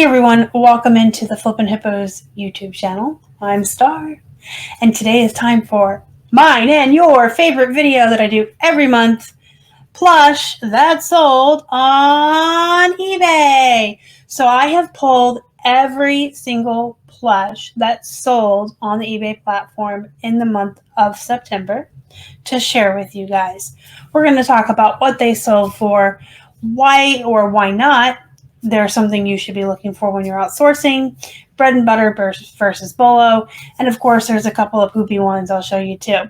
everyone, welcome into the Flippin' Hippos YouTube channel. I'm Star, and today is time for mine and your favorite video that I do every month, Plush that's sold on eBay. So I have pulled every single plush that's sold on the eBay platform in the month of September to share with you guys. We're going to talk about what they sold for, why or why not there's something you should be looking for when you're outsourcing, bread and butter versus bolo, and of course there's a couple of poopy ones I'll show you too.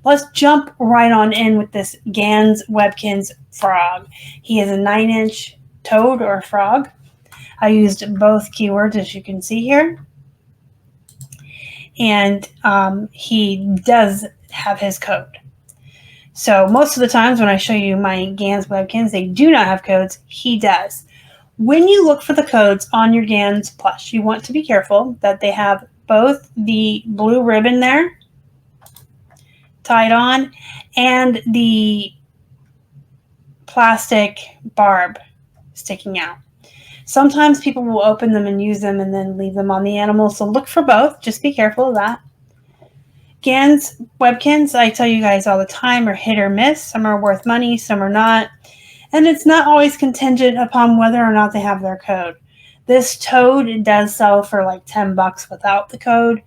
Let's jump right on in with this Gans Webkins frog. He is a 9-inch toad or frog. I used both keywords as you can see here. And he does have his code. So most of the times when I show you my Gans Webkins, they do not have codes. He does. When you look for the codes on your Gans plush, you want to be careful that they have both the blue ribbon there tied on and the plastic barb sticking out. Sometimes people will open them and use them and then leave them on the animal, so look for both. Just be careful of that. Gans Webkins, I tell you guys all the time, are hit or miss. Some are worth money, some are not. And it's not always contingent upon whether or not they have their code. This toad does sell for like $10 without the code.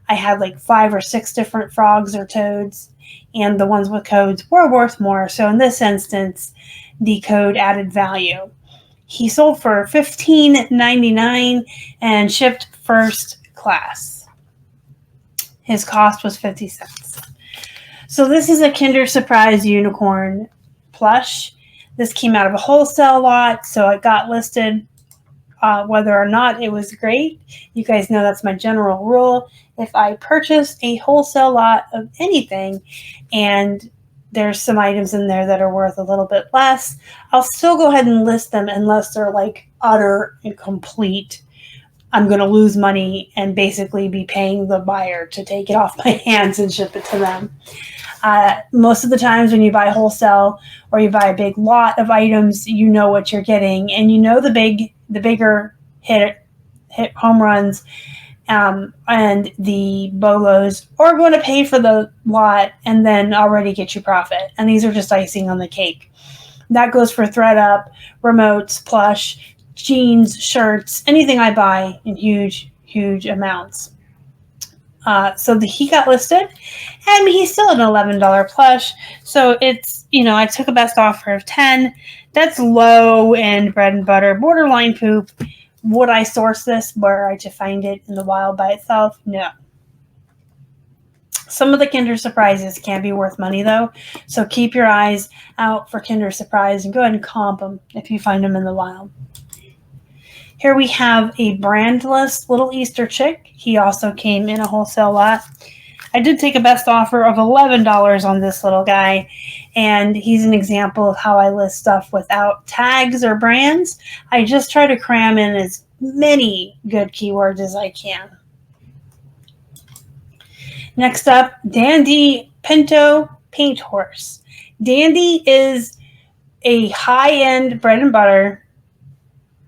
I had like 5 or 6 different frogs or toads, and the ones with codes were worth more. So in this instance, the code added value. He sold for $15.99 and shipped first class. His cost was 50 cents. So this is a Kinder Surprise unicorn plush. This came out of a wholesale lot, so it got listed. Whether or not it was great, you guys know that's my general rule. If I purchase a wholesale lot of anything and there's some items in there that are worth a little bit less, I'll still go ahead and list them unless they're like utter and complete. I'm going to lose money and basically be paying the buyer to take it off my hands and ship it to them. Most of the times when you buy wholesale or you buy a big lot of items, you know what you're getting, and you know the bigger hit home runs and the bolos are going to pay for the lot and then already get you profit. And these are just icing on the cake. That goes for thread up, remotes, plush, jeans, shirts, anything I buy in huge amounts. So he got listed, and he's still an $11 plush. So it's, I took a best offer of 10. That's low end bread and butter, borderline poop. Would I source this were I to find it in the wild by itself? No. Some of the Kinder Surprises can be worth money though. So keep your eyes out for Kinder Surprise and go ahead and comp them if you find them in the wild. Here we have a brandless little Easter chick. He also came in a wholesale lot. I did take a best offer of $11 on this little guy, and he's an example of how I list stuff without tags or brands. I just try to cram in as many good keywords as I can. Next up, Dandy Pinto Paint Horse. Dandy is a high-end bread and butter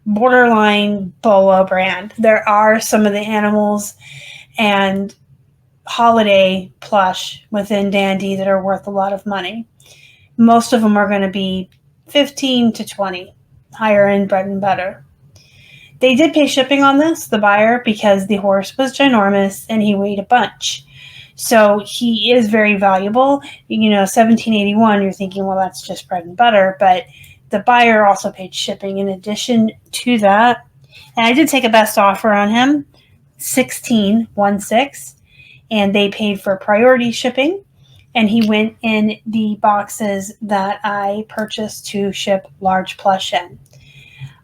borderline bolo brand. There are some of the animals and holiday plush within Dandy that are worth a lot of money. Most of them are going to be 15 to 20 higher end bread and butter. They did pay shipping on this, the buyer, because the horse was ginormous and he weighed a bunch. So he is very valuable. $17.81, you're thinking, well, that's just bread and butter, but the buyer also paid shipping in addition to that. And I did take a best offer on him, $16.16, and they paid for priority shipping. And he went in the boxes that I purchased to ship large plush in.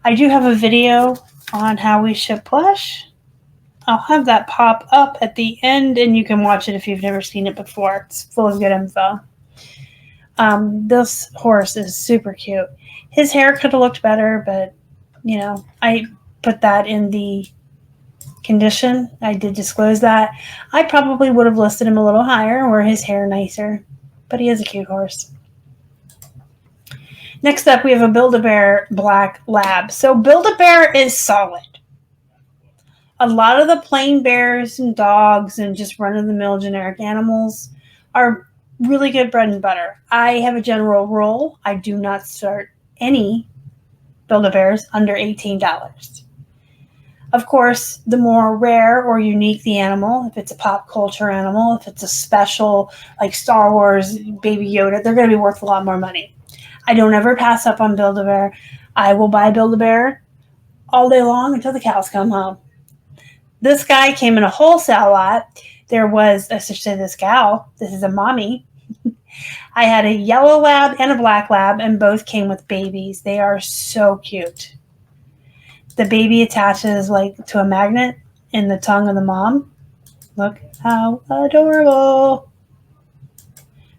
I do have a video on how we ship plush. I'll have that pop up at the end, and you can watch it if you've never seen it before. It's full of good info. This horse is super cute. His hair could have looked better, but, I put that in the condition. I did disclose that. I probably would have listed him a little higher or his hair nicer, but he is a cute horse. Next up, we have a BuildABear Black Lab. So BuildABear is solid. A lot of the plain bears and dogs and just run-of-the-mill generic animals are really good bread and butter. I have a general rule. I do not start any Build-A-Bears under $18. Of course, the more rare or unique the animal, if it's a pop culture animal, if it's a special like Star Wars, Baby Yoda, they're going to be worth a lot more money. I don't ever pass up on Build-A-Bear. I will buy Build-A-Bear all day long until the cows come home. This guy came in a wholesale lot. There was, I should say this gal, this is a mommy. I had a yellow lab and a black lab, and both came with babies. They are so cute. The baby attaches like to a magnet in the tongue of the mom. Look how adorable.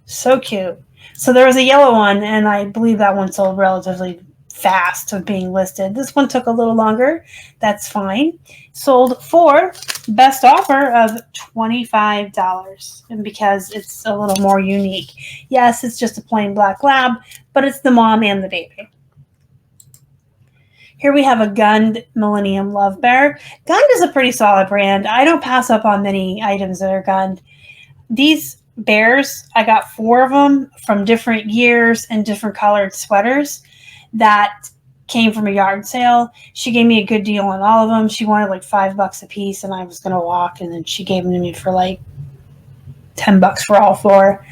So cute. So there was a yellow one, and I believe that one sold relatively fast of being listed. This one took a little longer. That's fine. Sold for best offer of $25, and because it's a little more unique. Yes, it's just a plain black lab, but it's the mom and the baby. Here we have a Gund Millennium Love Bear. Gund is a pretty solid brand. I don't pass up on many items that are Gund. These bears, I got 4 of them from different years and different colored sweaters that came from a yard sale. She gave me a good deal on all of them. She wanted like $5 a piece, and I was going to walk, and then she gave them to me for like $10 for all 4,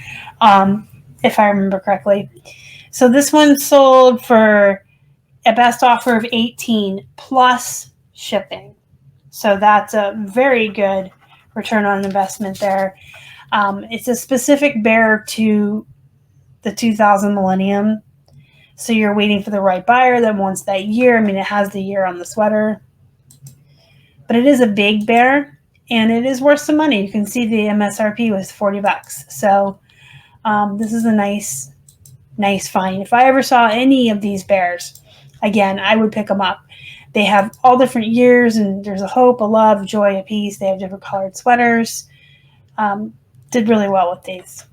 if I remember correctly. So this one sold for a best offer of $18 plus shipping. So that's a very good return on investment there. It's a specific bear to the 2000 Millennium. So you're waiting for the right buyer that wants that year. I mean, it has the year on the sweater. But it is a big bear, and it is worth some money. You can see the MSRP was $40. So this is a nice find. If I ever saw any of these bears, again, I would pick them up. They have all different years, and there's a hope, a love, joy, a peace. They have different colored sweaters. Did really well with these.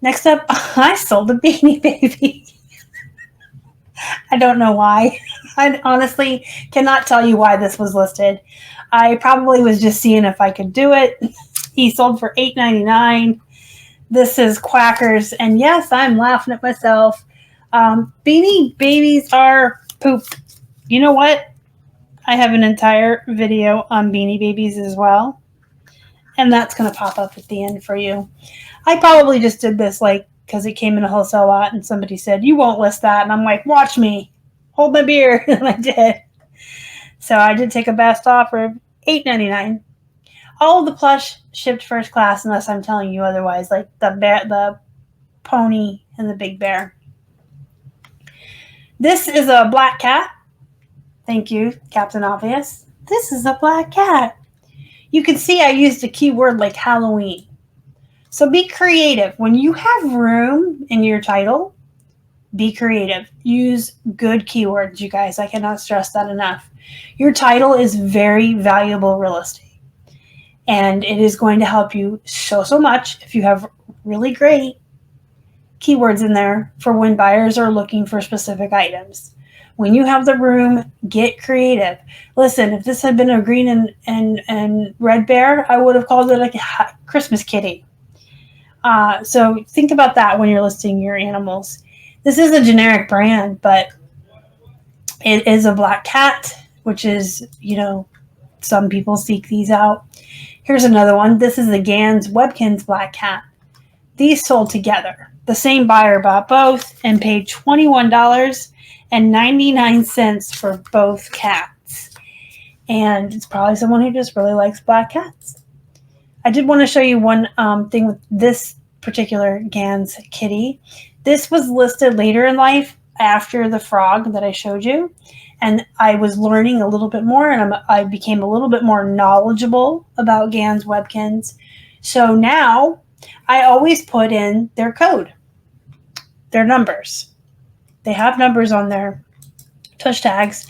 Next up, I sold a Beanie Baby. I don't know why. I honestly cannot tell you why this was listed. I probably was just seeing if I could do it. He sold for $8.99. This is Quackers, and yes, I'm laughing at myself. Beanie Babies are poop. You know what? I have an entire video on Beanie Babies as well, and that's going to pop up at the end for you. I probably just did this like because it came in a wholesale lot, and somebody said, you won't list that, and I'm like, watch me. Hold my beer, and I did. So I did take a best offer of $8.99. All of the plush shipped first class, unless I'm telling you otherwise, like the pony and the big bear. This is a black cat. Thank you, Captain Obvious. This is a black cat. You can see I used a keyword like Halloween. So be creative. When you have room in your title, be creative. Use good keywords, you guys. I cannot stress that enough. Your title is very valuable real estate, and it is going to help you so much if you have really great keywords in there for when buyers are looking for specific items. When you have the room, get creative. Listen, if this had been a green and red bear, I would have called it like a Christmas kitty. So think about that when you're listing your animals. This is a generic brand, but it is a black cat, which is, you know, some people seek these out. Here's another one. This is the Gans Webkins black cat. These sold together. The same buyer bought both and paid $21.99 for both cats. And it's probably someone who just really likes black cats. I did want to show you one thing with this particular Gans kitty. This was listed later in life after the frog that I showed you. And I was learning a little bit more, and I became a little bit more knowledgeable about Gans Webkins. So now I always put in their code, their numbers. They have numbers on their touch tags,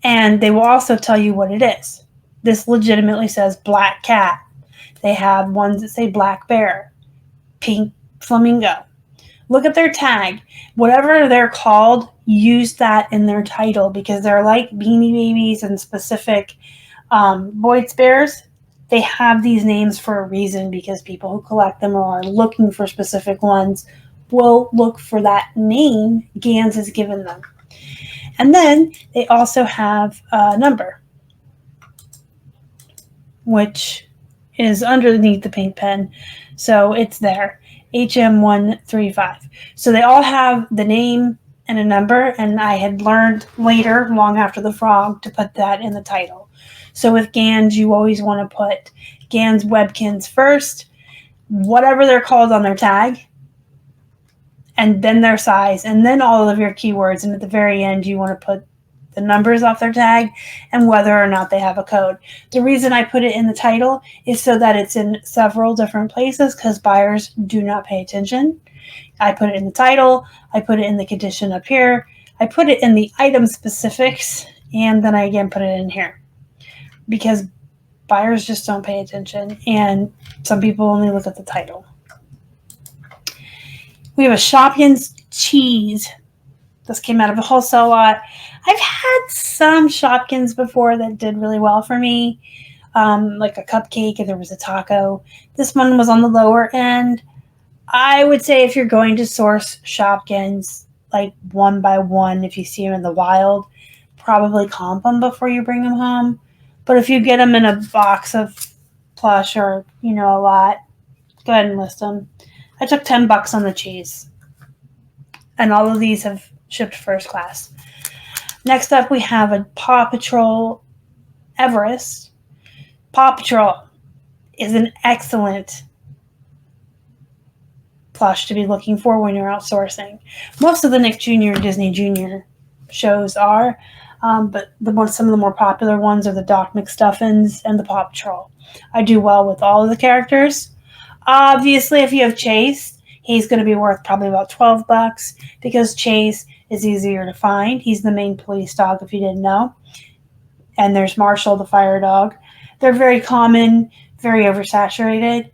and they will also tell you what it is. This legitimately says black cat. They have ones that say black bear, pink flamingo, Look at their tag. Whatever they're called, use that in their title, because they're like Beanie Babies and specific Boyd's Bears. They have these names for a reason, because people who collect them or are looking for specific ones will look for that name Gans has given them. And then they also have a number, which is underneath the paint pen. So it's there, HM135. So they all have the name and a number, and I had learned later, long after the frog, to put that in the title. So with Gans, you always want to put Gans Webkins first, whatever they're called on their tag, and then their size, and then all of your keywords. And at the very end, you want to put the numbers off their tag and whether or not they have a code. The reason I put it in the title is so that it's in several different places, because buyers do not pay attention. I put it in the title, I put it in the condition up here, I put it in the item specifics, and then I again put it in here, because buyers just don't pay attention, and some people only look at the title. We have a Shopkins Cheese. This came out of a wholesale lot. I've had some Shopkins before that did really well for me, like a cupcake, and there was a taco. This one was on the lower end. I would say if you're going to source Shopkins, like one by one, if you see them in the wild, probably comp them before you bring them home. But if you get them in a box of Plush or, a lot, go ahead and list them. I took $10 on the cheese. And all of these have shipped first class. Next up, we have a Paw Patrol Everest. Paw Patrol is an excellent plush to be looking for when you're outsourcing. Most of the Nick Jr. and Disney Jr. shows are, but some of the more popular ones are the Doc McStuffins and the Paw Patrol. I do well with all of the characters. Obviously, if you have Chase, he's going to be worth probably about $12, because Chase is easier to find. He's the main police dog, if you didn't know. And there's Marshall, the fire dog. They're very common, very oversaturated.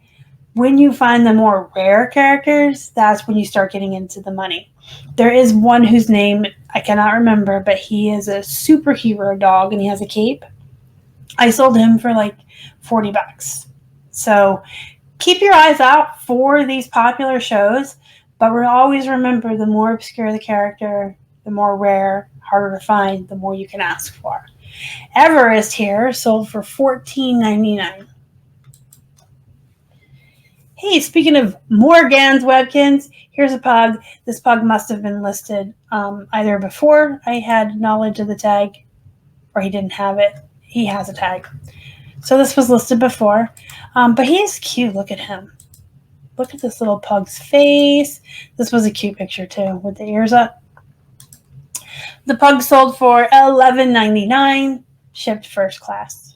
When you find the more rare characters, that's when you start getting into the money. There is one whose name I cannot remember, but he is a superhero dog, and he has a cape. I sold him for like $40. So keep your eyes out for these popular shows, but always remember, the more obscure the character, the more rare, harder to find, the more you can ask for. Everest here sold for $14.99. Hey, speaking of more Gans Webkins, here's a pug. This pug must have been listed either before I had knowledge of the tag, or he didn't have it. He has a tag. So this was listed before, but he is cute. Look at him. Look at this little pug's face. This was a cute picture too, with the ears up. The pug sold for $11.99, shipped first class.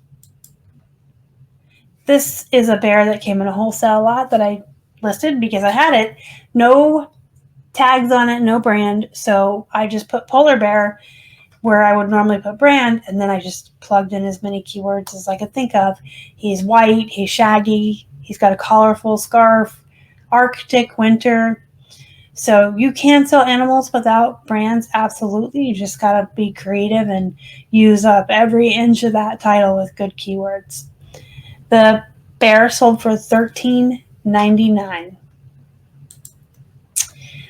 This is a bear that came in a wholesale lot that I listed because I had it. No tags on it, no brand. So I just put polar bear where I would normally put brand, and then I just plugged in as many keywords as I could think of. He's white, he's shaggy, he's got a colorful scarf, Arctic winter. So you can sell animals without brands, absolutely. You just got to be creative and use up every inch of that title with good keywords. The bear sold for $13.99.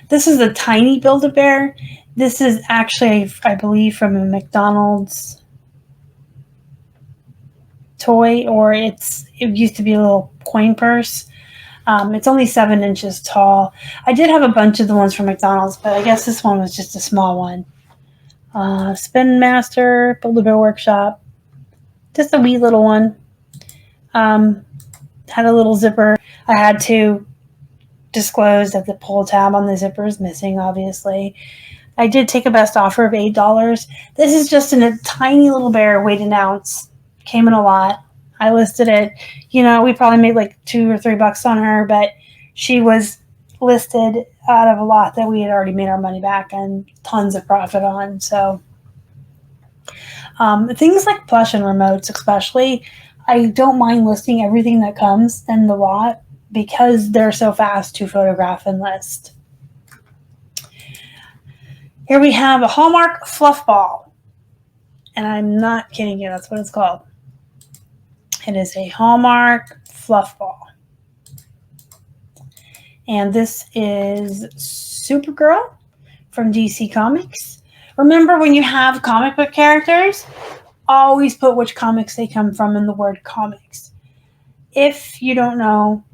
This is a tiny Build-A-Bear. This is actually, I believe, from a McDonald's toy, or it used to be a little coin purse. It's only 7 inches tall. I did have a bunch of the ones from McDonald's, but I guess this one was just a small one. Spin Master, Build-A-Bear Workshop. Just a wee little one. Had a little zipper. I had to disclose that the pull tab on the zipper is missing, obviously. I did take a best offer of $8. This is just in a tiny little bear, weighed an ounce. Came in a lot. I listed it. We probably made like $2 or $3 on her, but she was listed out of a lot that we had already made our money back and tons of profit on. So things like plush and remotes especially, I don't mind listing everything that comes in the lot because they're so fast to photograph and list. Here we have a Hallmark Fluffball. And I'm not kidding you, that's what it's called. It is a Hallmark Fluffball. And this is Supergirl from DC Comics. Remember, when you have comic book characters, always put which comics they come from in the word comics. If you don't know,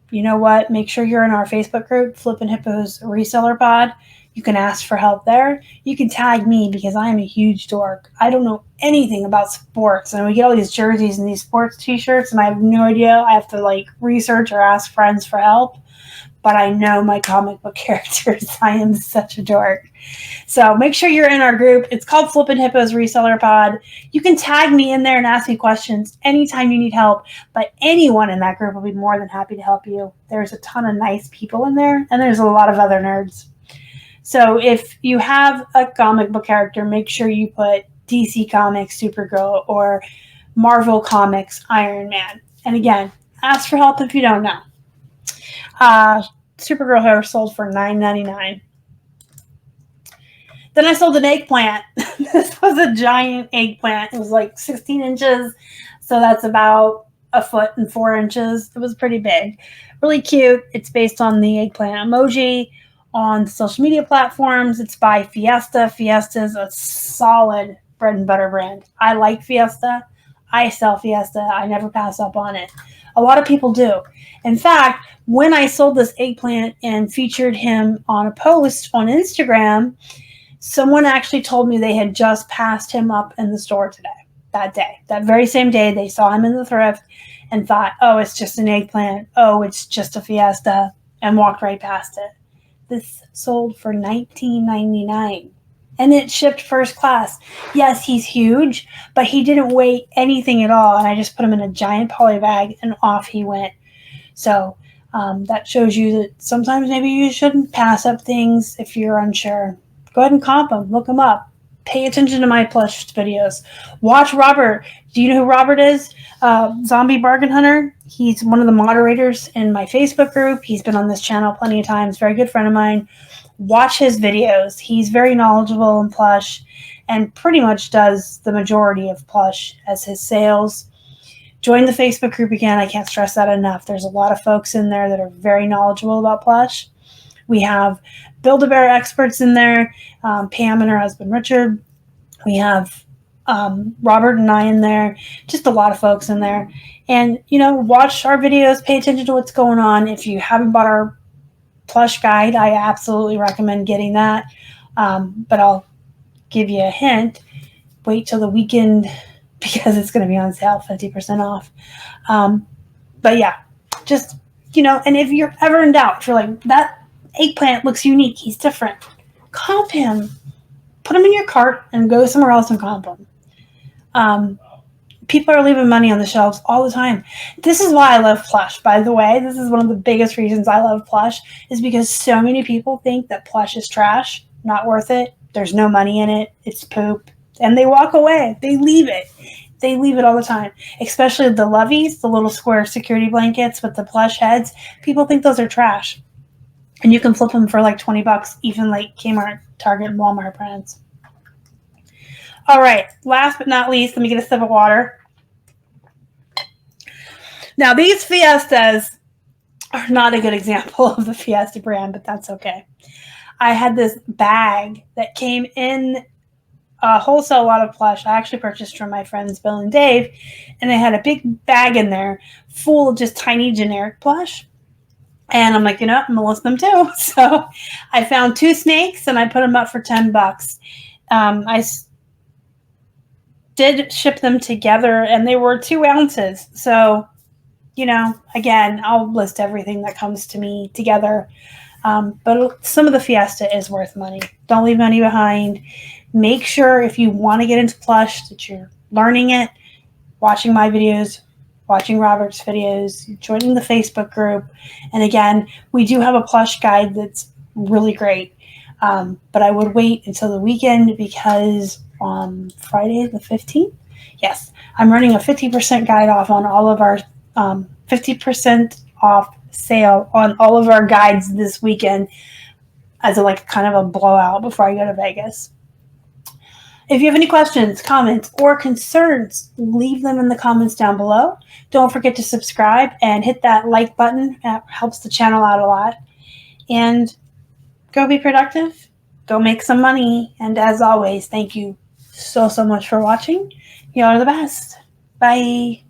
you know what? Make sure you're in our Facebook group, Flippin' Hippos Reseller Pod. You can ask for help there. You can tag me because I am a huge dork. I don't know anything about sports. And we get all these jerseys and these sports t-shirts, and I have no idea. I have to research or ask friends for help. But I know my comic book characters. I am such a dork. So make sure you're in our group. It's called Flippin' Hippos Reseller Pod. You can tag me in there and ask me questions anytime you need help. But anyone in that group will be more than happy to help you. There's a ton of nice people in there, and there's a lot of other nerds. So if you have a comic book character, make sure you put DC Comics Supergirl or Marvel Comics Iron Man. And again, ask for help if you don't know. Supergirl hair sold for $9.99. Then I sold an eggplant. This was a giant eggplant. It was like 16 inches. So that's about 1 foot and 4 inches. It was pretty big. Really cute. It's based on the eggplant emoji on social media platforms. It's by Fiesta. Fiesta is a solid bread and butter brand. I like Fiesta. I sell Fiesta. I never pass up on it. A lot of people do. In fact, when I sold this eggplant and featured him on a post on Instagram, someone actually told me they had just passed him up in the store today, that day. That very same day, they saw him in the thrift and thought, oh, it's just an eggplant. Oh, it's just a Fiesta, and walked right past it. This sold for $19.99. And it shipped first class. Yes, he's huge, but he didn't weigh anything at all. And I just put him in a giant poly bag and off he went. So that shows you that sometimes maybe you shouldn't pass up things if you're unsure. Go ahead and comp them. Look them up. Pay attention to my Plush videos. Watch Robert. Do you know who Robert is? Zombie Bargain Hunter. He's one of the moderators in my Facebook group. He's been on this channel plenty of times. Very good friend of mine. Watch his videos. He's very knowledgeable in plush and pretty much does the majority of plush as his sales. Join the Facebook group again. I can't stress that enough. There's a lot of folks in there that are very knowledgeable about plush. We have Build-A-Bear experts in there, Pam and her husband Richard. We have Robert and I in there, just a lot of folks in there. And, watch our videos, pay attention to what's going on. If you haven't bought our plush guide, I absolutely recommend getting that. But I'll give you a hint. Wait till the weekend because it's going to be on sale, 50% off. But yeah, just, and if you're ever in doubt, if you're like, that eggplant looks unique, he's different, comp him. Put him in your cart and go somewhere else and comp him. People are leaving money on the shelves all the time. This is why I love plush, by the way. This is one of the biggest reasons I love plush, is because so many people think that plush is trash, not worth it. There's no money in it. It's poop. And they walk away. They leave it. They leave it all the time, especially the loveys, the little square security blankets with the plush heads. People think those are trash. And you can flip them for like $20, even like Kmart, Target, and Walmart brands. All right, last but not least, let me get a sip of water. Now, these Fiestas are not a good example of the Fiesta brand, but that's okay. I had this bag that came in a wholesale lot of plush. I actually purchased from my friends Bill and Dave, and they had a big bag in there full of just tiny generic plush. And I'm like, I'm going to list them too. So I found 2 snakes, and I put them up for $10. I did ship them together, and they were 2 ounces. So, again, I'll list everything that comes to me together. But some of the Fiesta is worth money. Don't leave money behind. Make sure if you want to get into plush that you're learning it, watching my videos, watching Robert's videos, joining the Facebook group. And again, we do have a plush guide that's really great. But I would wait until the weekend because on Friday the 15th, yes, I'm running a 50% guide off on all of our 50% off sale on all of our guides this weekend. as a kind of a blowout before I go to Vegas. If you have any questions, comments, or concerns, leave them in the comments down below. Don't forget to subscribe and hit that like button. That helps the channel out a lot. And go be productive. Go make some money. And as always, thank you so much for watching. Y'all are the best. Bye.